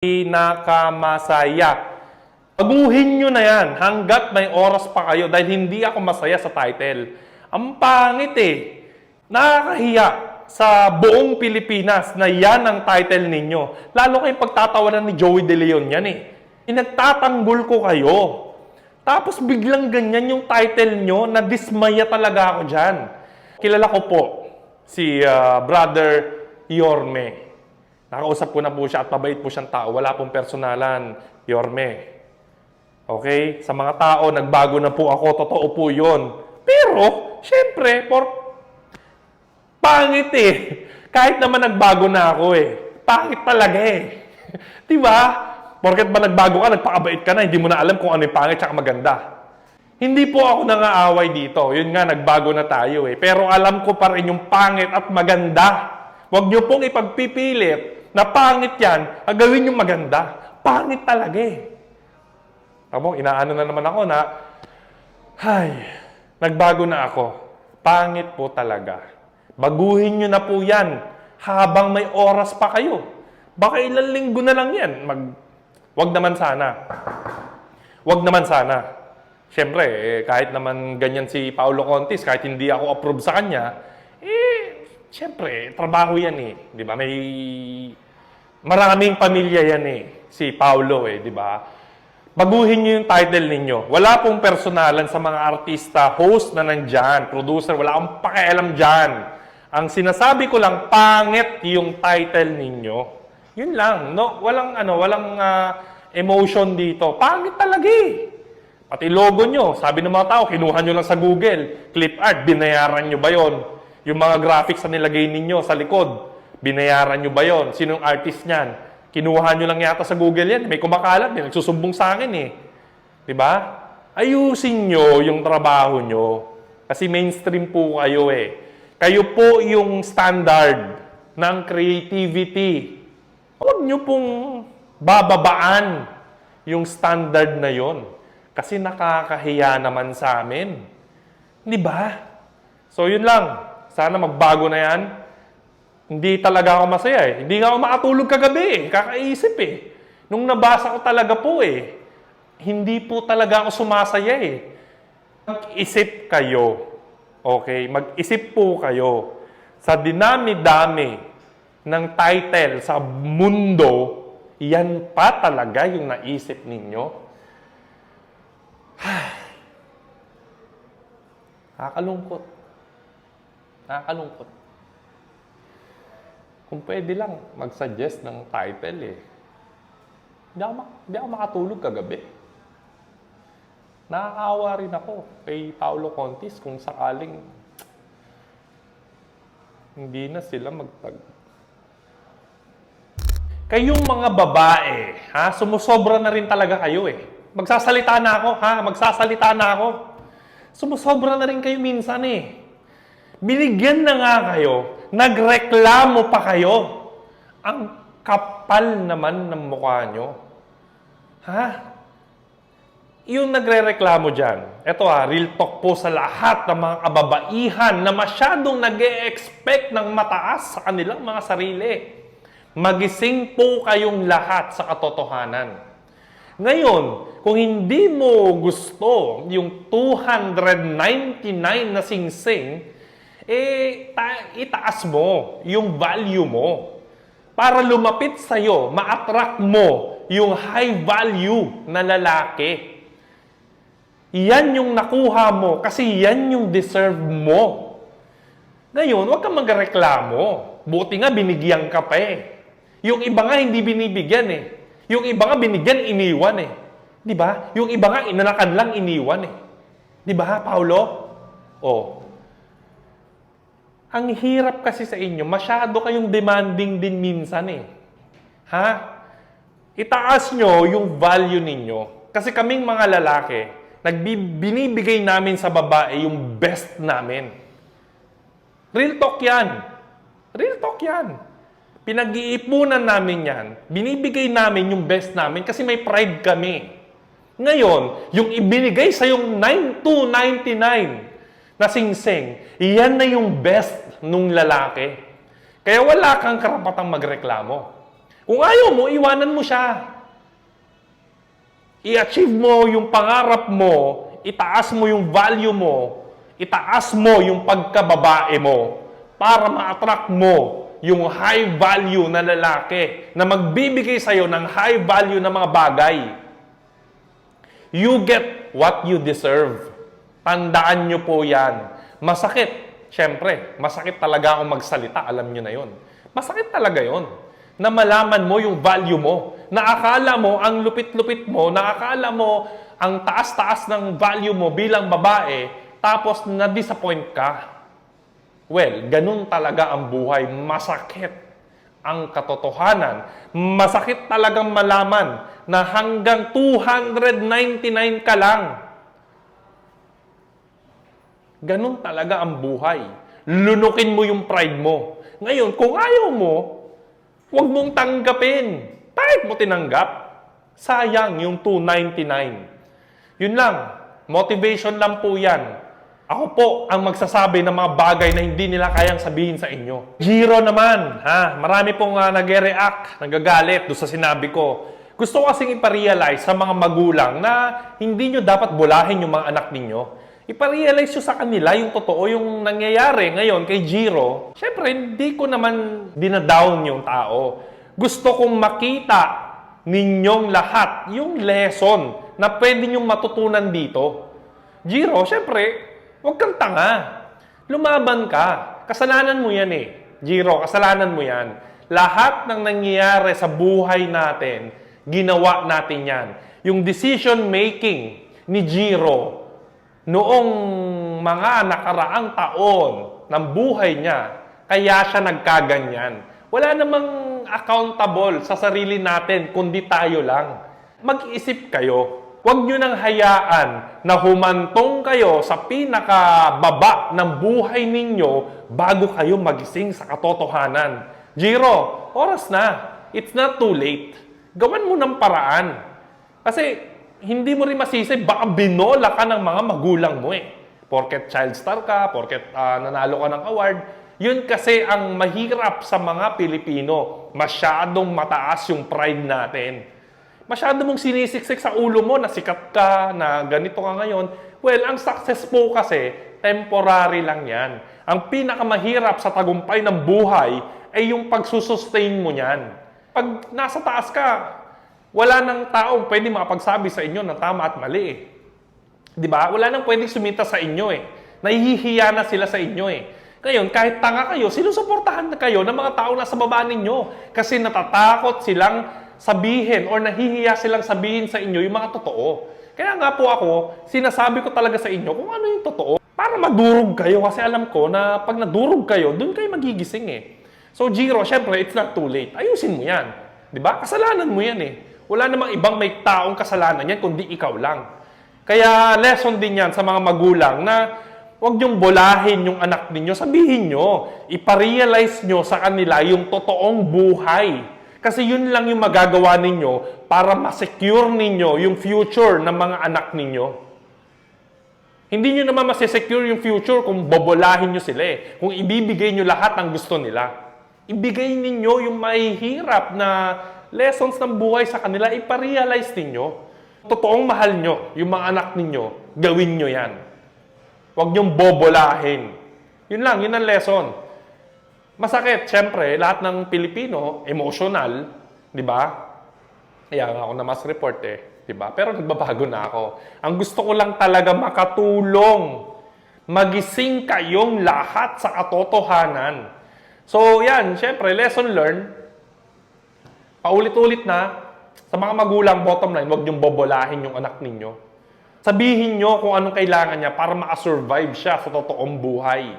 pinakamasaya. Baguhin nyo na yan hanggat may oras pa kayo dahil hindi ako masaya sa title. Ang pangit eh. Nakakahiya sa buong Pilipinas na yan ang title ninyo. Lalo kayong pagtatawanan ni Joey De Leon yan eh. Inagtatanggol ko kayo. Tapos biglang ganyan yung title nyo na dismaya talaga ako dyan. Kilala ko po si Brother Yorme. Nakausap ko na po siya at mabait po siyang tao. Wala pong personalan, Yorme. Okay? Sa mga tao, nagbago na po ako. Totoo po yun. Pero, syempre, pangit eh. Kahit naman nagbago na ako eh. Pangit talaga eh. Diba? Porket ba nagbago ka, nagpakabait ka na, hindi mo na alam kung ano yung pangit at maganda. Hindi po ako nangaaway dito. Yun nga, nagbago na tayo eh. Pero alam ko pa rin yung pangit at maganda. Huwag niyo pong ipagpipilit na pangit yan, gawin yung maganda. Pangit talaga eh. Tamo, inaano na naman ako na, nagbago na ako. Pangit po talaga. Baguhin nyo na po yan habang may oras pa kayo. Baka ilang linggo na lang yan. Wag naman sana. Wag naman sana. Siyempre, kahit naman ganyan si Paulo Contis, kahit hindi ako approve sa kanya, siyempre, trabaho yan eh. Di ba? May maraming pamilya yan eh. Si Paulo eh, di ba? Baguhin nyo yung title ninyo. Wala pong personalan sa mga artista, host na nandyan, producer, wala akong pakialam dyan. Ang sinasabi ko lang, pangit yung title ninyo. Yun lang. No? Walang emotion dito. Pangit talaga eh. Pati logo nyo, sabi ng mga tao, kinuha nyo lang sa Google. Clip art, binayaran nyo ba yon? Yung mga graphics na nilagay ninyo sa likod, binayaran nyo ba yon? Sinong artist niyan? Kinuha nyo lang yata sa Google yan. May kumakalat din. Nagsusumbong sa akin eh. Diba? Ayusin nyo yung trabaho nyo. Kasi mainstream po kayo eh. Kayo po yung standard ng creativity. Huwag nyo pong bababaan yung standard na yon. Kasi nakakahiya naman sa amin. Diba? So yun lang. Sana magbago na yan. Hindi talaga ako masaya eh. Hindi nga ako makatulog kagabi eh. Kakaisip eh. Nung nabasa ko talaga po eh. Hindi po talaga ako sumasaya eh. Mag-isip kayo. Okay? Mag-isip po kayo. Sa dinami-dami ng title sa mundo, yan pa talaga yung naisip ninyo. Nakakalungkot. Nakakalungkot. Kung pwede lang, mag-suggest ng title eh. Hindi ako makatulog kagabi. Nakakaawa rin ako kay Paulo Contis kung sakaling hindi na sila magtag. Kayong mga babae, sumusobra na rin talaga kayo eh. Magsasalita na ako, magsasalita na ako. Sumusobra na rin kayo minsan eh. Binigyan na nga kayo, nagreklamo pa kayo. Ang kapal naman ng mukha nyo. Yung nagre-reklamo dyan, eto real talk po sa lahat ng mga kababaihan na masyadong nag-e-expect ng mataas sa kanilang mga sarili. Magising po kayong lahat sa katotohanan. Ngayon, kung hindi mo gusto yung 299 na singsing, itaas mo yung value mo para lumapit sa'yo, ma-attract mo yung high value na lalaki. Yan yung nakuha mo kasi yan yung deserve mo. Ngayon, huwag kang magreklamo. Buti nga binigyan ka pa eh. Yung iba nga hindi binibigyan eh. Yung iba nga binigyan, iniwan eh. Di ba? Yung iba nga inanakan lang, iniwan eh. Di ba, Paulo? Ang hirap kasi sa inyo, masyado kayong demanding din minsan eh. Itaas nyo yung value ninyo. Kasi kaming mga lalaki, binibigay namin sa babae yung best namin. Real talk yan. Real talk yan. Pinag-iipunan namin yan. Binibigay namin yung best namin kasi may pride kami. Ngayon, yung ibinigay sa yung 9,299 na singsing, iyan na yung best nung lalaki. Kaya wala kang karapatang magreklamo. Kung ayaw mo, iwanan mo siya. I-achieve mo yung pangarap mo, itaas mo yung value mo, itaas mo yung pagkababae mo para ma-attract mo yung high value na lalaki na magbibigay sa'yo ng high value na mga bagay. You get what you deserve. Tandaan nyo po yan. Masakit. Siyempre, masakit talaga akong magsalita. Alam nyo na yon. Masakit talaga yon. Na malaman mo yung value mo. Na akala mo ang lupit-lupit mo, na akala mo ang taas-taas ng value mo bilang babae, tapos na-disappoint ka. Well, ganun talaga ang buhay. Masakit ang katotohanan. Masakit talagang malaman na hanggang 299 ka lang. Ganun talaga ang buhay. Lunukin mo yung pride mo. Ngayon, kung ayaw mo, huwag mong tanggapin. Bakit mo tinanggap? Sayang yung 299. Yun lang. Motivation lang po yan. Ako po ang magsasabi ng mga bagay na hindi nila kayang sabihin sa inyo. Jiro naman, marami pong nag-react, nagagalit doon sa sinabi ko. Gusto ko kasing iparealize sa mga magulang na hindi nyo dapat bulahin yung mga anak ninyo. Iparealize nyo sa kanila yung totoo, yung nangyayari ngayon kay Jiro. Siyempre, hindi ko naman dinadown yung tao. Gusto kong makita ninyong lahat yung lesson na pwede nyong matutunan dito. Jiro, siyempre, huwag kang tanga. Lumaban ka. Kasalanan mo yan eh. Jiro, kasalanan mo yan. Lahat ng nangyayari sa buhay natin, ginawa natin yan. Yung decision making ni Jiro noong mga nakaraang taon ng buhay niya, kaya siya nagkaganyan. Wala namang accountable sa sarili natin, kundi tayo lang. Mag-isip kayo. Huwag nyo nang hayaan na humantong kayo sa pinakababa ng buhay ninyo bago kayo magising sa katotohanan. Jiro, oras na. It's not too late. Gawan mo ng paraan. Kasi hindi mo rin masisi, baka binola ka ng mga magulang mo eh. Porket child star ka, porket nanalo ka ng award. Yun kasi ang mahirap sa mga Pilipino. Masyadong mataas yung pride natin. Masyado mong sinisiksik sa ulo mo na sikat ka, na ganito ka ngayon. Well, ang success po kasi, temporary lang yan. Ang pinakamahirap sa tagumpay ng buhay ay yung pagsusustain mo yan. Pag nasa taas ka, wala nang taong pwede makapagsabi sa inyo na tama at mali eh. Diba? Wala nang pwedeng sumita sa inyo eh. Nahihiya na sila sa inyo eh. Ngayon, kahit tanga kayo, sinusuportahan na kayo ng mga tao nasa baba ninyo. Kasi natatakot silang sabihin or nahihiya silang sabihin sa inyo yung mga totoo. Kaya nga po ako, sinasabi ko talaga sa inyo kung ano yung totoo. Para madurog kayo kasi alam ko na pag nadurog kayo, dun kayo magigising eh. So Jiro, syempre, it's not too late. Ayusin mo yan. Diba? Kasalanan mo yan eh. Wala namang ibang may taong kasalanan yan kundi ikaw lang. Kaya lesson din yan sa mga magulang na huwag niyong bolahin yung anak ninyo. Sabihin nyo, iparealize nyo sa kanila yung totoong buhay. Kasi yun lang yung magagawa ninyo para ma-secure ninyo yung future ng mga anak ninyo. Hindi nyo naman masisecure yung future kung bobolahin nyo sila eh. Kung ibibigay nyo lahat ng gusto nila. Ibigay ninyo yung mahihirap na lessons ng buhay sa kanila, iparealize ninyo. Totoong mahal nyo yung mga anak ninyo, gawin nyo yan. Huwag nyong bobolahin. Yun lang, yun ang lesson. Masakit, syempre, lahat ng Pilipino, emotional, di ba? Kaya nga ako na mas report eh, di ba? Pero nagbabago na ako. Ang gusto ko lang talaga makatulong. Magising kayong lahat sa katotohanan. So yan, syempre, lesson learned. Paulit-ulit na, sa mga magulang, bottom line, huwag niyong bobolahin yung anak ninyo. Sabihin nyo kung anong kailangan niya para makasurvive siya sa totoong buhay.